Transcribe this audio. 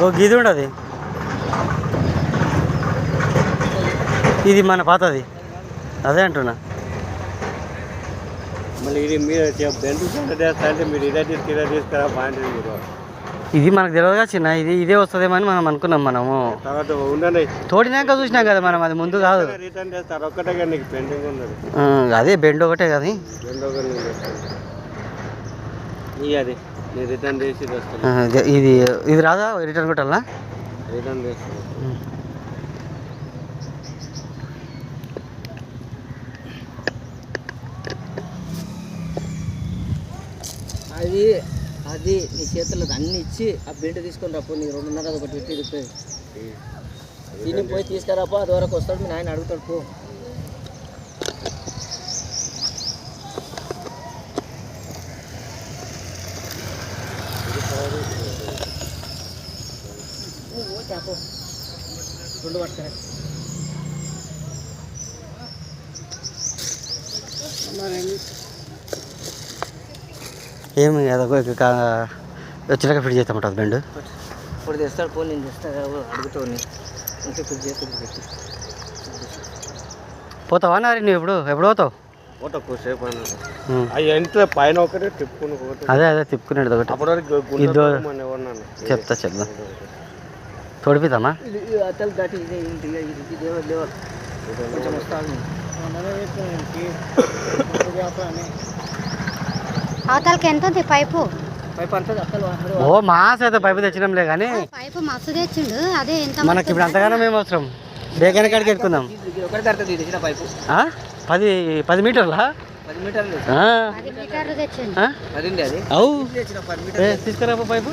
ఓ గీది ఉండదు, ఇది మన పాతది, అదే అంటున్నా. మళ్ళీ ఇది మీరు బెండు చేస్తా అంటే మీరు ఇదే తీసుకురా బాగుంటుంది. మీరు ఇది మనకు తెలియదుగా చిన్న, ఇదే వస్తుందేమో అని మనం అనుకున్నాం. మనము తర్వాత ఉండండి తోడినాక చూసినాం కదా మనం, అది ముందు కాదు. రిటర్న్ చేస్తారు ఒక్కటే కానీ నీకు పెండింగ్ ఉన్నది. అదే బెండ్ ఒకటే కానీ బెండ్ ఒకటి నేను చేస్తాను. అది నేను రిటర్న్ చేసి వస్తాను. ఇది రాదా రిటర్న్ కొట్టాలనా? రిటర్న్ చేస్తాను. అది నీ చేతుల్లో అన్ని ఇచ్చి ఆ బెంట్ తీసుకొని రాపో. నీ 2.5 ఒకటి పెట్టి ఇరుతుంది. దీన్ని పోయి తీసుకురాపో, అది వరకు వస్తాడు. మీ నాయన అడుగుతాడు పో. ఓ 2 పట్టుకురా. ఏమి అదొక వచ్చినాక ఫిట్ చేస్తామంట బెండ్. ఇప్పుడు తెస్తాడు పో, నేను తెస్తాను. అడుగుతావు ఇంకా ఫిట్ చేస్తుంది పెట్టి. పోతావా నారి? నువ్వు ఎప్పుడు పోతావు? పోతా కొద్దిసేపు అవి ఇంట్లో పైన ఒకటే తిప్పుకుని అదే తిప్పుకునేది ఒకటి. అప్పటివరకు చెప్తా తోడిపిద్దామా? అతలు దాటి లేవాలి కొంచెం వస్తాను. అవతలకి ఎంత ఉంది పైపు? ఓ మాస్ అయితే పైపు తెచ్చినాంలే కానీ పైపు మస్తు తెచ్చిండు. అదే ఎంత మనకి ఇప్పుడు అంతగానో మేము అవసరం. బేకైన కాడికి ఎక్కుందాం. 10 మీటర్లా? 10 మీటర్లు 10 మీటర్లు తెచ్చిండు. తీసుకురా పైపు.